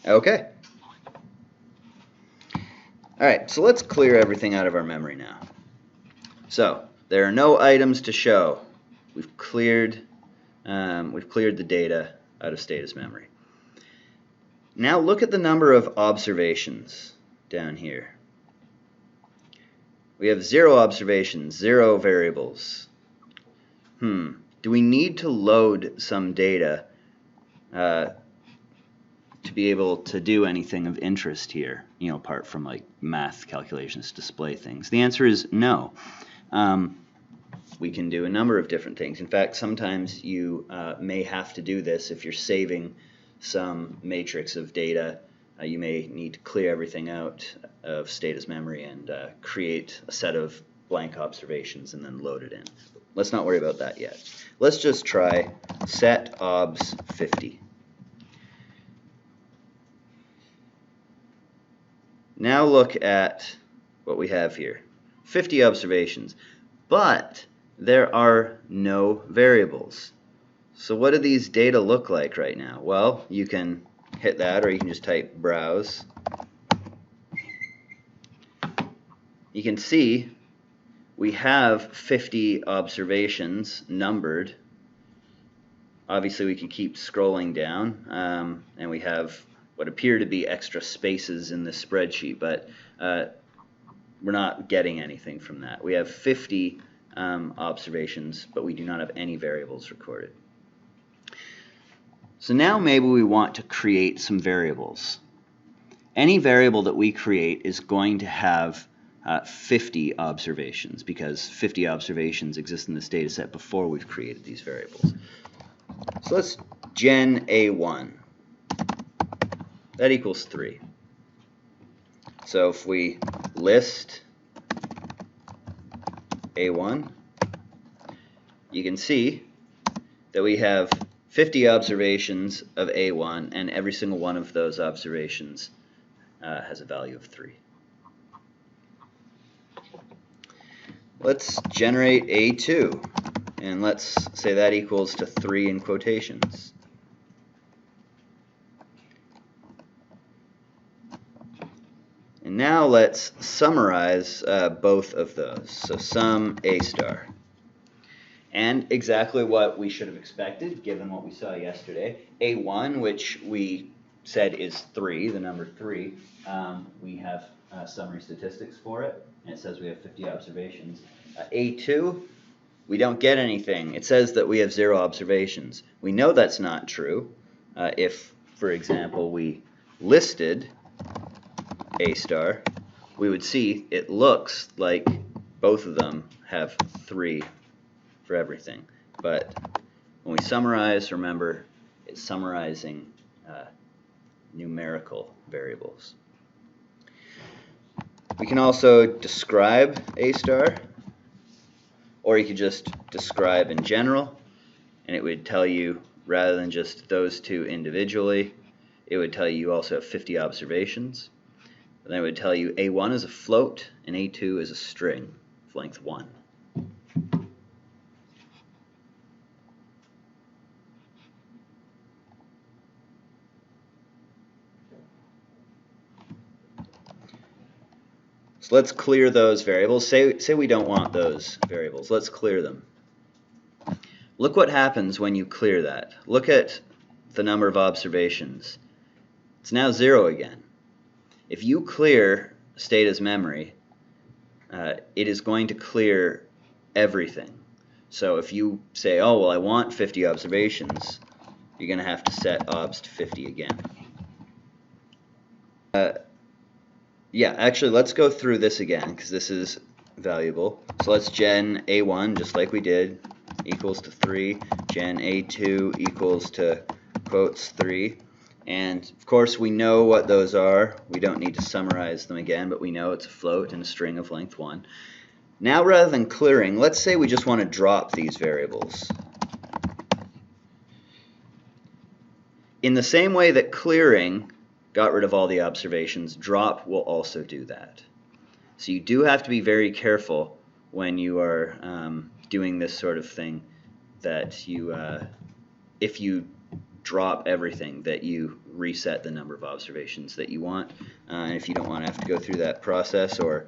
Okay. All right, so let's clear everything out of our memory now. So there are no items to show. We've cleared the data out of Stata's memory. Now look at the number of observations down here. We have 0 observations, 0 variables. Do we need to load some data to be able to do anything of interest here, apart from like math calculations, display things? The answer is no. We can do a number of different things. In fact, sometimes you may have to do this if you're saving some matrix of data. You may need to clear everything out of Stata's memory and create a set of blank observations and then load it in. Let's not worry about that yet. Let's just try set obs 50. Now look at what we have here. 50 observations, but there are no variables. So what do these data look like right now? Well, you can hit that, or you can just type browse. You can see we have 50 observations numbered. Obviously we can keep scrolling down, and we have what appear to be extra spaces in this spreadsheet, but we're not getting anything from that. We have 50 observations, but we do not have any variables recorded. So now maybe we want to create some variables. Any variable that we create is going to have 50 observations, because 50 observations exist in this data set before we've created these variables. So let's gen A1. That equals 3. So if we list A1, you can see that we have 50 observations of A1, and every single one of those observations has a value of 3. Let's generate A2, and let's say that equals to 3 in quotations. And now let's summarize both of those. So sum A star. And exactly what we should have expected, given what we saw yesterday. A1, which we said is 3, the number 3, we have summary statistics for it, and it says we have 50 observations. A2, we don't get anything. It says that we have 0 observations. We know that's not true. If, for example, we listed A star, we would see it looks like both of them have 3 for everything. But when we summarize, remember, it's summarizing numerical variables. We can also describe A star, or you could just describe in general, and it would tell you, rather than just those two individually, it would tell you also have 50 observations. And then it would tell you A1 is a float and A2 is a string of length 1. So let's clear those variables. Say we don't want those variables. Let's clear them. Look what happens when you clear that. Look at the number of observations. It's now 0 again. If you clear Stata's memory, it is going to clear everything. So if you say, oh, well, I want 50 observations, you're going to have to set obs to 50 again. Yeah, actually, let's go through this again, because this is valuable. So let's gen A1, just like we did, equals to 3. Gen A2 equals to quotes 3. And, of course, we know what those are. We don't need to summarize them again, but we know it's a float and a string of length 1. Now, rather than clearing, let's say we just want to drop these variables. In the same way that clearing got rid of all the observations, drop will also do that. So you do have to be very careful when you are doing this sort of thing, that you, if you drop everything, that you reset the number of observations that you want. And if you don't want to have to go through that process, or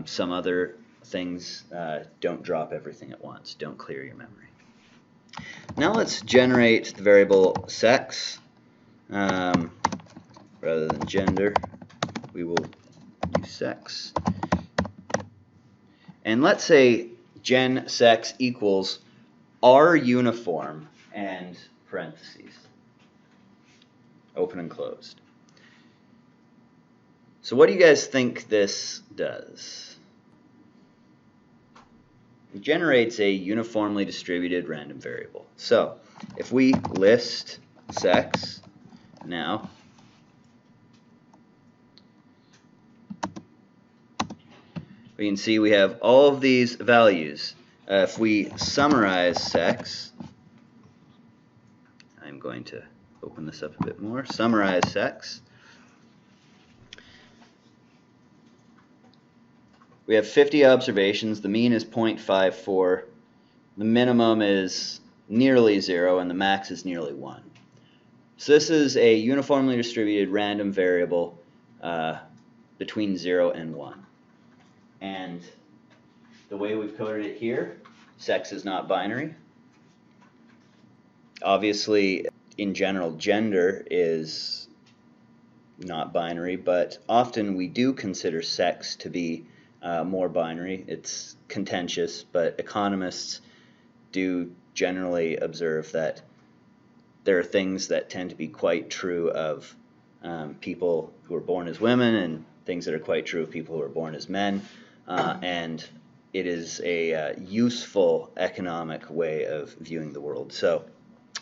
some other things, don't drop everything at once. Don't clear your memory. Now let's generate the variable sex. Rather than gender, we will use sex. And let's say gen sex equals R uniform and parentheses, open and closed. So what do you guys think this does? It generates a uniformly distributed random variable. So if we list sex now, we can see we have all of these values. If we summarize sex, I'm going to open this up a bit more. Summarize sex. We have 50 observations. The mean is 0.54. The minimum is nearly 0, and the max is nearly 1. So this is a uniformly distributed random variable between 0 and 1. And the way we've coded it here, sex is not binary. Obviously, in general, gender is not binary, but often we do consider sex to be more binary. It's contentious, but economists do generally observe that there are things that tend to be quite true of people who are born as women, and things that are quite true of people who are born as men. And it is a useful economic way of viewing the world. So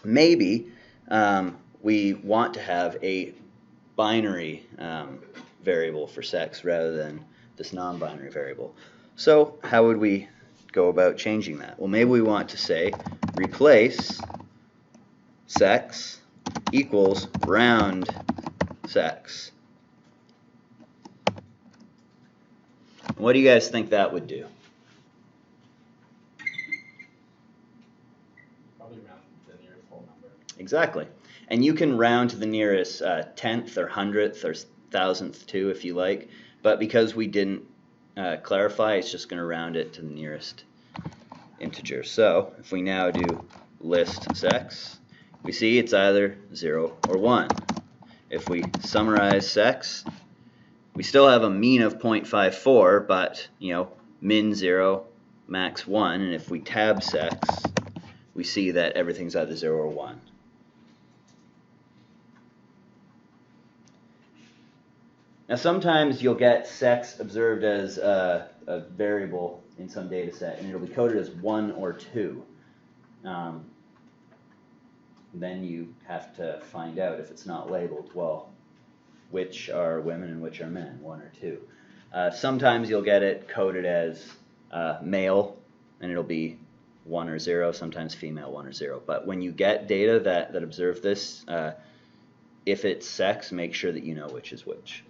maybe we want to have a binary variable for sex rather than this non-binary variable. So how would we go about changing that? Well, maybe we want to say replace sex equals round sex. What do you guys think that would do? Probably round to the nearest whole number. Exactly. And you can round to the nearest tenth or hundredth or thousandth too if you like. But because we didn't clarify, it's just going to round it to the nearest integer. So if we now do list sex, we see it's either 0 or 1. If we summarize sex, we still have a mean of 0.54, but min 0, max 1. And if we tab sex, we see that everything's either 0 or 1. Now sometimes you'll get sex observed as a variable in some data set, and it'll be coded as 1 or 2. Then you have to find out, if it's not labeled, well, which are women and which are men, 1 or 2. Sometimes you'll get it coded as male, and it'll be 1 or 0, sometimes female, 1 or 0. But when you get data that observe this, if it's sex, make sure that you know which is which.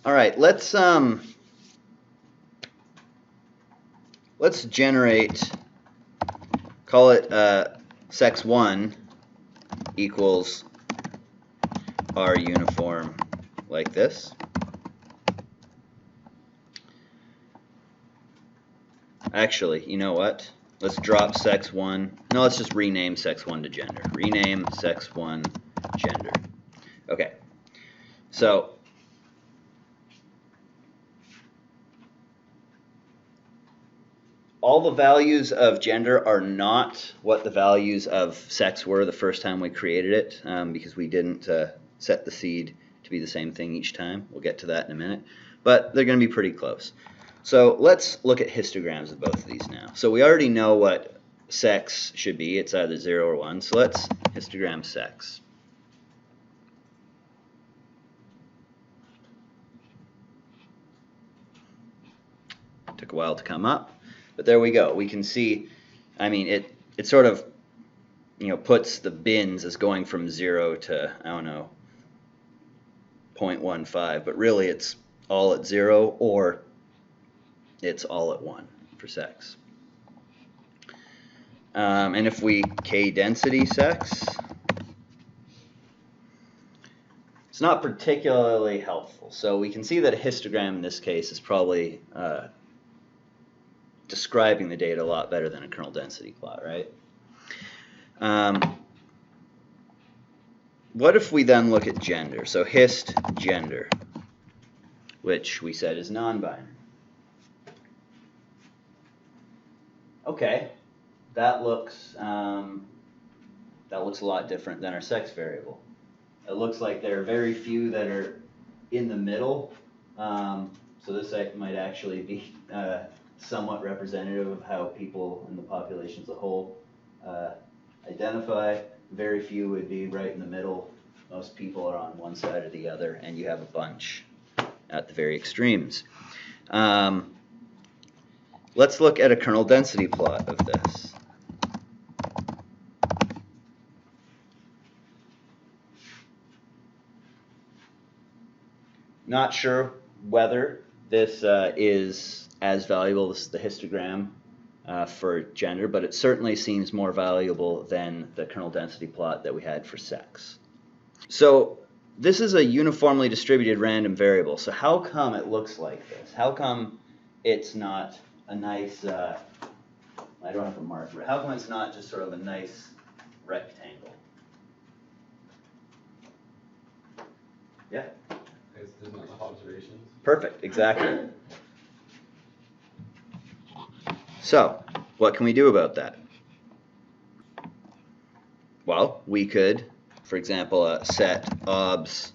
All right, let's generate, call it sex1 equals R uniform like this. Actually, you know what? Let's drop sex1. No, let's just rename sex1 to gender. Rename sex1 gender. Okay. So all the values of gender are not what the values of sex were the first time we created it, because we didn't set the seed to be the same thing each time. We'll get to that in a minute. But they're going to be pretty close. So let's look at histograms of both of these now. So we already know what sex should be. It's either 0 or 1. So let's histogram sex. Took a while to come up. But there we go. We can see, I mean, it sort of, puts the bins as going from 0 to, I don't know, 0.15, but really it's all at 0 or it's all at 1 for sex. And if we k-density sex, it's not particularly helpful. So we can see that a histogram in this case is probably describing the data a lot better than a kernel density plot, right? What if we then look at gender? So hist gender, which we said is non-binary. Okay, that looks a lot different than our sex variable. It looks like there are very few that are in the middle. So this might actually be somewhat representative of how people in the population as a whole identify. Very few would be right in the middle. Most people are on one side or the other, and you have a bunch at the very extremes. Let's look at a kernel density plot of this. Not sure whether this is as valuable as the histogram for gender, but it certainly seems more valuable than the kernel density plot that we had for sex. So this is a uniformly distributed random variable. So how come it looks like this? How come it's not a nice, I don't have a marker, how come it's not just sort of a nice rectangle? Yeah? Because there's not enough observations. Perfect, exactly. So, what can we do about that? Well, we could, for example, set obs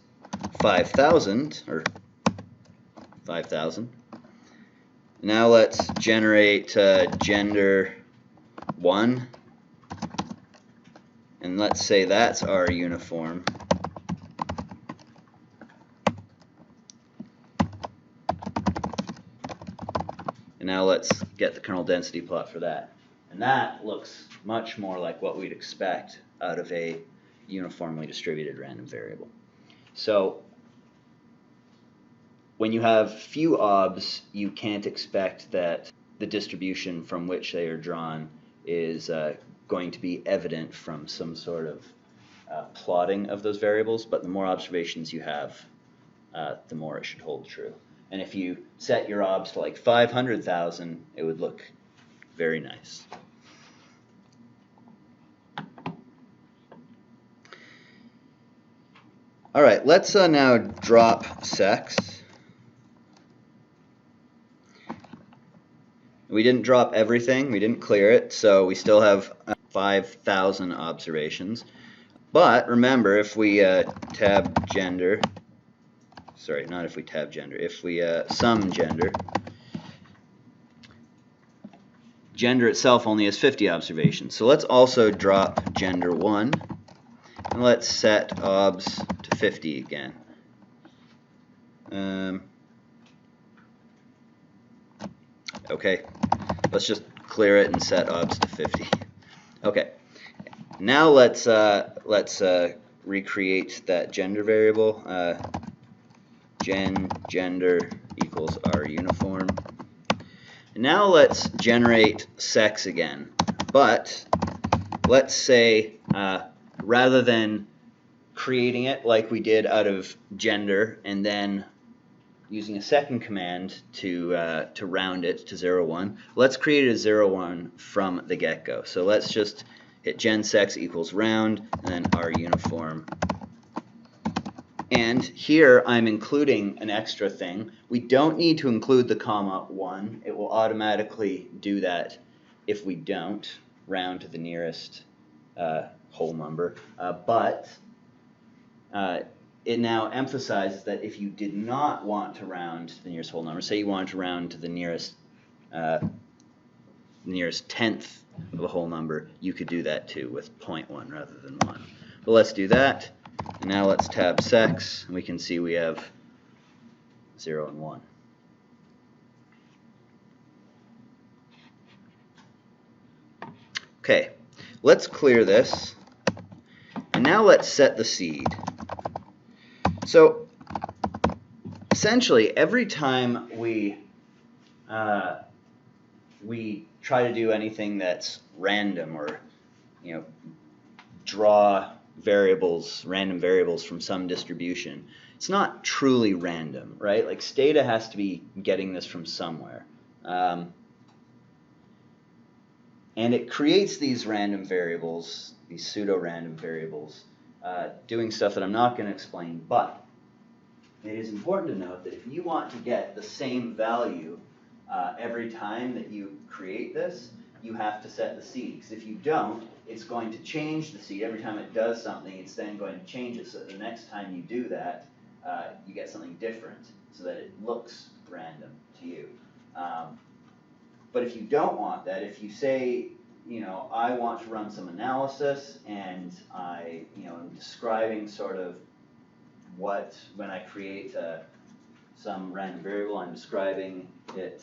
5,000, or 5,000. Now let's generate gender 1, and let's say that's our uniform. And now let's get the kernel density plot for that. And that looks much more like what we'd expect out of a uniformly distributed random variable. So when you have few obs, you can't expect that the distribution from which they are drawn is going to be evident from some sort of plotting of those variables, but the more observations you have, the more it should hold true. And if you set your obs to like 500,000, it would look very nice. All right, let's now drop sex. We didn't drop everything, we didn't clear it, so we still have 5,000 observations. But remember, if we tab gender, sorry, not if we tab gender, if we sum gender, gender itself only has 50 observations. So let's also drop gender 1, and let's set obs to 50 again. Okay, let's just clear it and set obs to 50. Okay, now let's recreate that gender variable. Gender equals our uniform. And now let's generate sex again. But let's say rather than creating it like we did out of gender and then using a second command to round it to 0, 1, let's create a 0, 1 from the get-go. So let's just hit gen sex equals round and then our uniform. And here I'm including an extra thing. We don't need to include the comma 1. It will automatically do that if we don't round to the nearest whole number. But it now emphasizes that if you did not want to round to the nearest whole number, say you wanted to round to the nearest tenth of a whole number, you could do that too with 0.1 rather than 1. But let's do that. And now let's tab sex, and we can see we have 0 and 1. Okay, let's clear this. And now let's set the seed. So essentially, every time we try to do anything that's random, or draw variables, random variables from some distribution, it's not truly random, right? Like Stata has to be getting this from somewhere. And it creates these random variables, these pseudo-random variables, doing stuff that I'm not going to explain, but it is important to note that if you want to get the same value every time that you create this, you have to set the seed. Because if you don't, it's going to change the seed. Every time it does something, it's then going to change it so that the next time you do that, you get something different so that it looks random to you. But if you don't want that, if you say, I want to run some analysis and I, am describing sort of what, when I create some random variable, I'm describing it,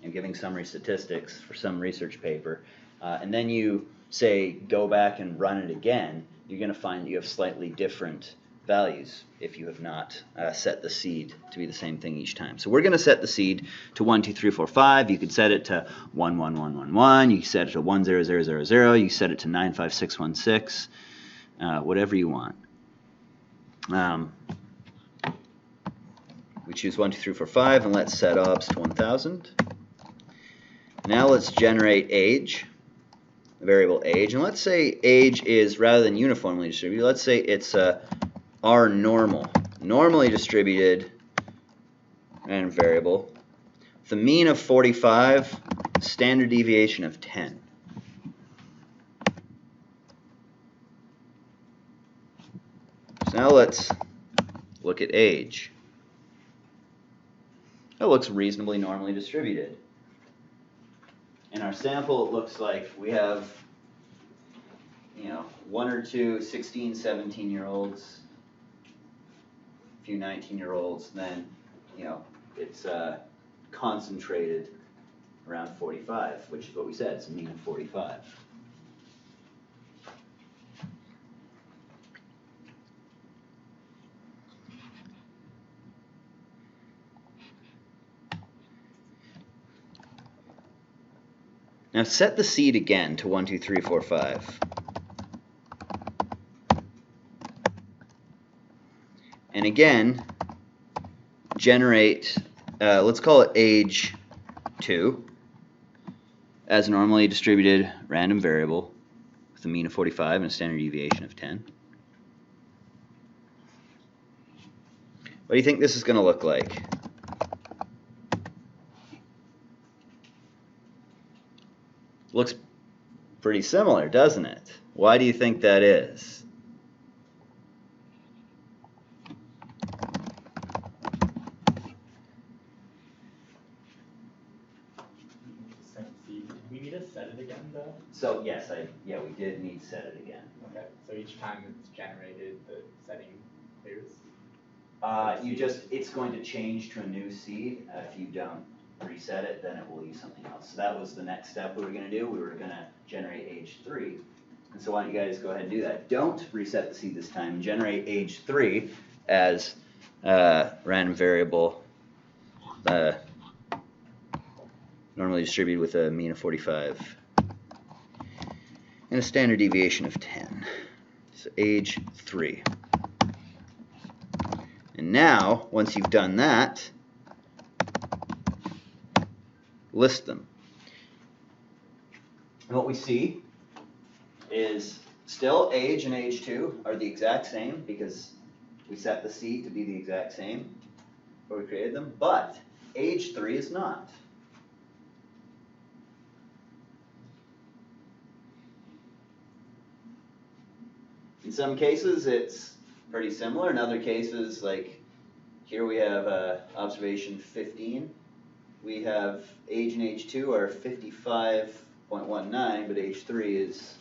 and giving summary statistics for some research paper, and then you say go back and run it again, you're going to find that you have slightly different values if you have not set the seed to be the same thing each time. So we're going to set the seed to 1, 2, 3, 4, 5. You could set it to 1, 1, 1, 1, 1. You can set it to 1, 0, 0, 0, 0. You can set it to 9, 5, 6, 1, 6. Whatever you want. We choose 1, 2, 3, 4, 5, and let's set obs to 1000. Now let's generate age, the variable age, and let's say age is, rather than uniformly distributed, let's say it's our normally distributed random variable with a mean of 45, standard deviation of 10. So now let's look at age. It looks reasonably normally distributed. In our sample, it looks like we have, 1 or 2 16, 17-year-olds, a few 19-year-olds, then, it's concentrated around 45, which is what we said, it's a mean of 45. Now set the seed again to 1, 2, 3, 4, 5. And again, generate, let's call it age 2 as a normally distributed random variable with a mean of 45 and a standard deviation of 10. What do you think this is going to look like? Looks pretty similar, doesn't it? Why do you think that is? Did we need to set it again, though? So yes, we did need to set it again. Okay, so each time it's generated, the setting clears? It's going to change to a new seed. If you don't reset it, then it will use something else. So that was the next step we were going to do. We were going to generate age 3. And so why don't you guys go ahead and do that. Don't reset the seed this time. Generate age 3 as random variable normally distributed with a mean of 45 and a standard deviation of 10. So age 3. And now, once you've done that, list them. And what we see is still age and age 2 are the exact same because we set the seed to be the exact same before we created them, but age 3 is not. In some cases it's pretty similar. In other cases, like here we have observation 15. We have age and age 2 are 55.19, but age 3 is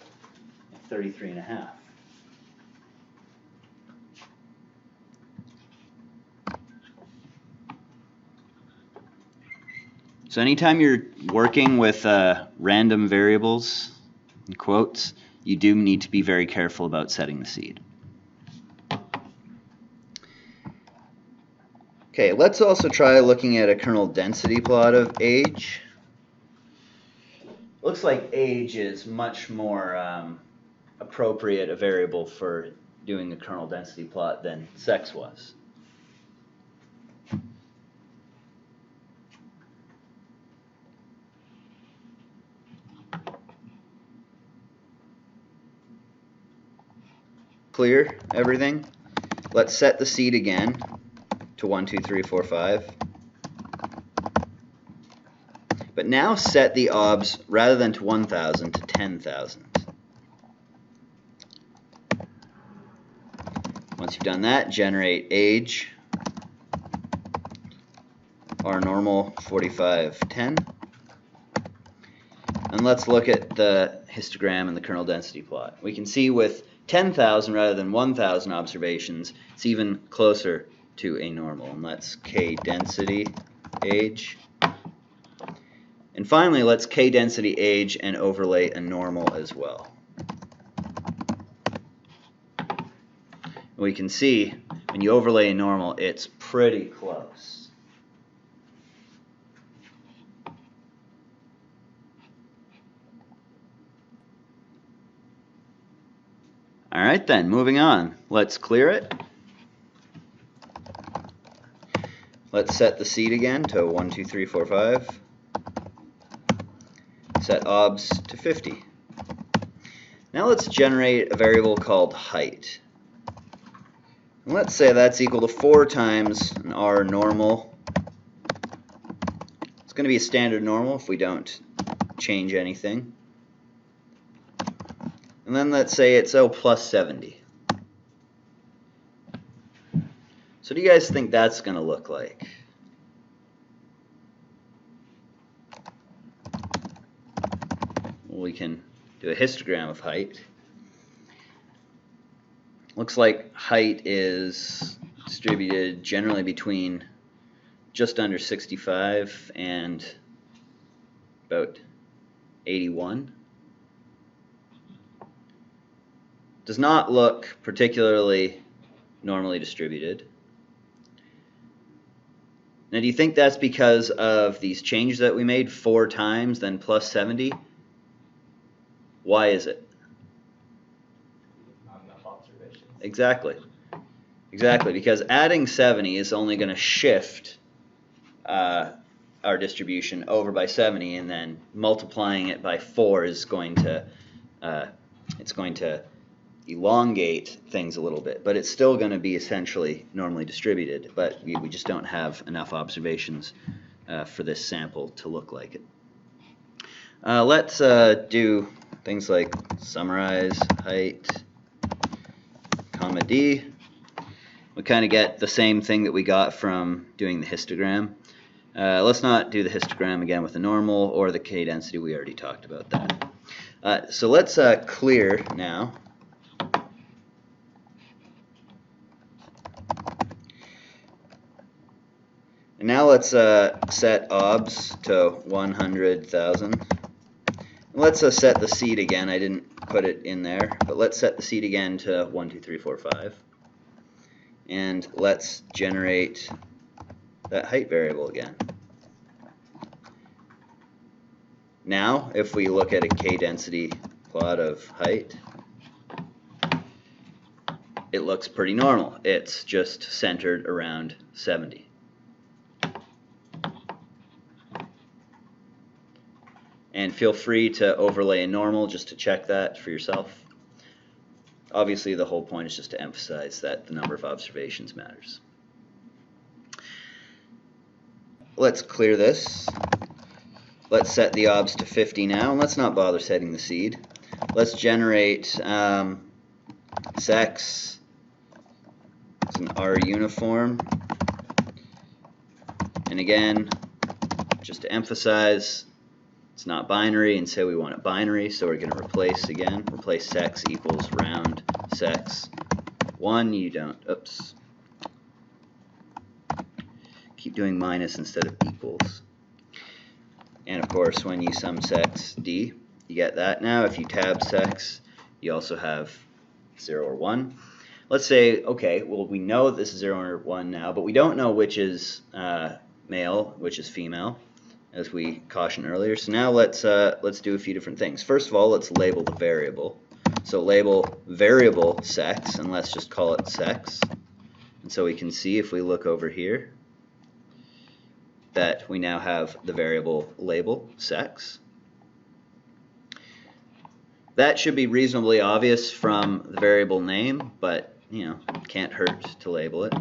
33.5. So anytime you're working with random variables, in quotes, you do need to be very careful about setting the seed. Okay, let's also try looking at a kernel density plot of age. Looks like age is much more appropriate a variable for doing a kernel density plot than sex was. Clear everything? Let's set the seed again to 1, 2, 3, 4, 5. But now set the obs, rather than to 1,000, to 10,000. Once you've done that, generate age, R normal 4510. And let's look at the histogram and the kernel density plot. We can see with 10,000 rather than 1,000 observations, it's even closer to a normal. And let's K density age. And finally, let's K density age and overlay a normal as well. We can see when you overlay a normal, it's pretty close. All right then, moving on. Let's clear it. Let's set the seed again to 1, 2, 3, 4, 5. Set obs to 50. Now let's generate a variable called height. And let's say that's equal to 4 times an R normal. It's going to be a standard normal if we don't change anything. And then let's say it's plus 70. So what do you guys think that's going to look like? We can do a histogram of height. Looks like height is distributed generally between just under 65 and about 81. Does not look particularly normally distributed. Now, do you think that's because of these changes that we made 4 times, then plus 70? Why is it? Not enough observations. Exactly. Exactly, because adding 70 is only going to shift our distribution over by 70, and then multiplying it by 4 is going to it's going to elongate things a little bit, but it's still going to be essentially normally distributed, but we just don't have enough observations for this sample to look like it. Let's do things like summarize height, comma D. We kind of get the same thing that we got from doing the histogram. Let's not do the histogram again with the normal or the K density. We already talked about that. So let's clear now. And now let's set obs to 100,000. Let's set the seed again. I didn't put it in there, but let's set the seed again to 1, 2, 3, 4, 5. And let's generate that height variable again. Now, if we look at a K-density plot of height, it looks pretty normal. It's just centered around 70. And feel free to overlay a normal just to check that for yourself. Obviously, the whole point is just to emphasize that the number of observations matters. Let's clear this. Let's set the obs to 50 now, and let's not bother setting the seed. Let's generate sex. It's an R uniform. And again, just to emphasize, it's not binary, and say we want it binary, so we're going to replace sex equals round sex 1. You don't, oops. Keep doing minus instead of equals. And of course, when you sum sex D, you get that. Now if you tab sex, you also have 0 or 1. let's say, okay, well, we know this is 0 or 1 now, but we don't know which is male, which is female, as we cautioned earlier. So now let's do a few different things. First of all, let's label the variable. So label variable sex, and let's just call it sex. And so we can see if we look over here that we now have the variable label sex. That should be reasonably obvious from the variable name, but can't hurt to label it.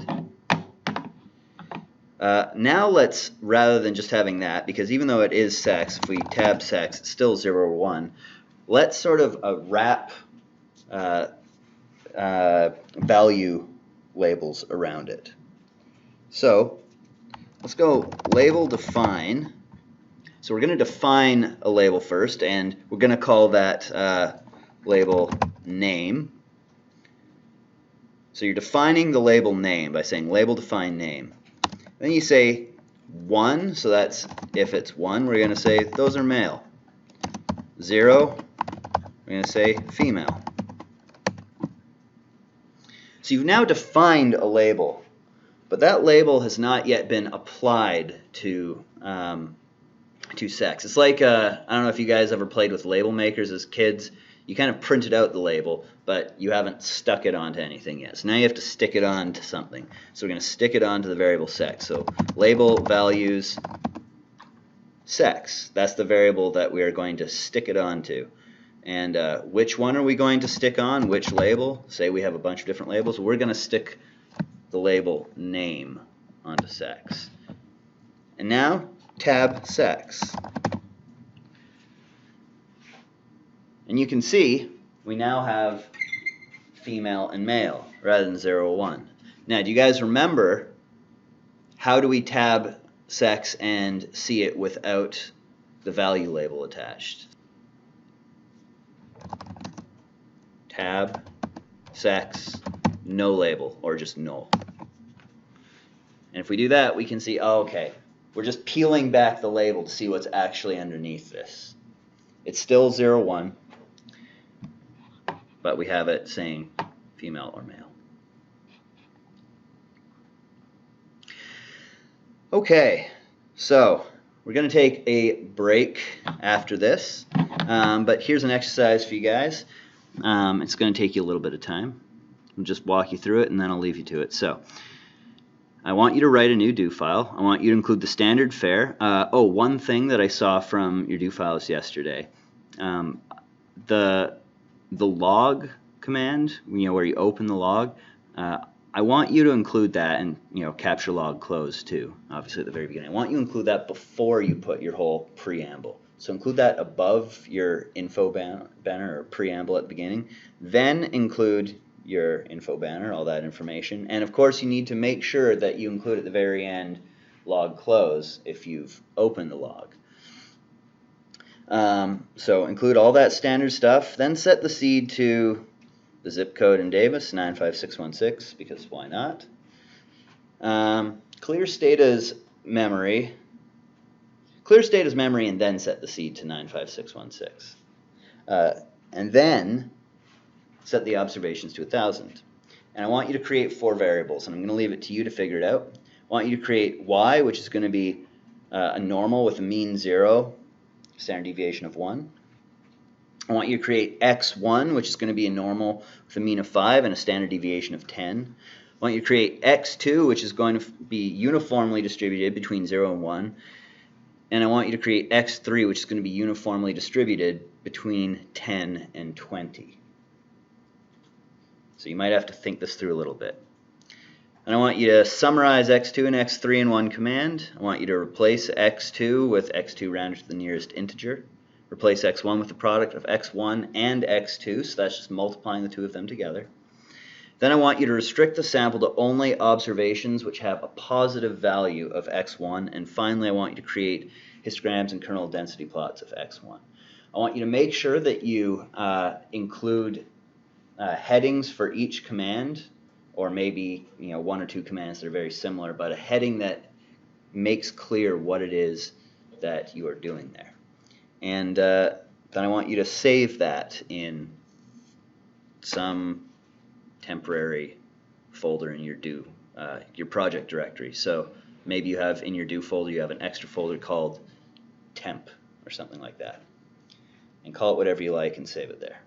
Now let's, rather than just having that, because even though it is sex, if we tab sex, it's still 0 or 1, let's sort of wrap value labels around it. So let's go label define. So we're going to define a label first, and we're going to call that label name. So you're defining the label name by saying label define name. Then you say 1, so that's if it's 1, we're going to say those are male. 0, we're going to say female. So you've now defined a label, but that label has not yet been applied to sex. It's like, I don't know if you guys ever played with label makers as kids. You kind of printed out the label, but you haven't stuck it onto anything yet. So now you have to stick it on to something. So we're going to stick it onto the variable sex. So label values sex. That's the variable that we are going to stick it onto. And which one are we going to stick on? Which label? Say we have a bunch of different labels. We're going to stick the label name onto sex. And now tab sex. And you can see we now have female and male rather than 0 or 1. Now, do you guys remember how do we tab sex and see it without the value label attached? Tab sex, no label, or just null. And if we do that, we can see, oh, okay, we're just peeling back the label to see what's actually underneath this. It's still 0, 1, but we have it saying female or male. Okay, so we're going to take a break after this, but here's an exercise for you guys. It's going to take you a little bit of time. I'll just walk you through it, and then I'll leave you to it. So I want you to write a new do file. I want you to include the standard fare. One thing that I saw from your do files yesterday, the log command, where you open the log, I want you to include that, and capture log close too, obviously at the very beginning. I want you to include that before you put your whole preamble. So include that above your info banner or preamble at the beginning. Then include your info banner, all that information. And of course you need to make sure that you include at the very end log close if you've opened the log. So include all that standard stuff, then set the seed to the zip code in Davis, 95616, because why not? Clear Stata's memory. Clear Stata's memory and then set the seed to 95616. And then set the observations to 1000. And I want you to create 4 variables, and I'm going to leave it to you to figure it out. I want you to create y, which is going to be a normal with a mean 0, standard deviation of 1. I want you to create x1, which is going to be a normal with a mean of 5 and a standard deviation of 10. I want you to create x2, which is going to be uniformly distributed between 0 and 1. And I want you to create x3, which is going to be uniformly distributed between 10 and 20. So you might have to think this through a little bit. And I want you to summarize x2 and x3 in one command. I want you to replace x2 with x2 rounded to the nearest integer. Replace x1 with the product of x1 and x2, so that's just multiplying the two of them together. Then I want you to restrict the sample to only observations which have a positive value of x1. And finally, I want you to create histograms and kernel density plots of x1. I want you to make sure that you include headings for each command, or maybe 1 or 2 commands that are very similar, but a heading that makes clear what it is that you are doing there. And then I want you to save that in some temporary folder in your do, your project directory. So maybe you have in your do folder, you have an extra folder called temp or something like that. And call it whatever you like and save it there.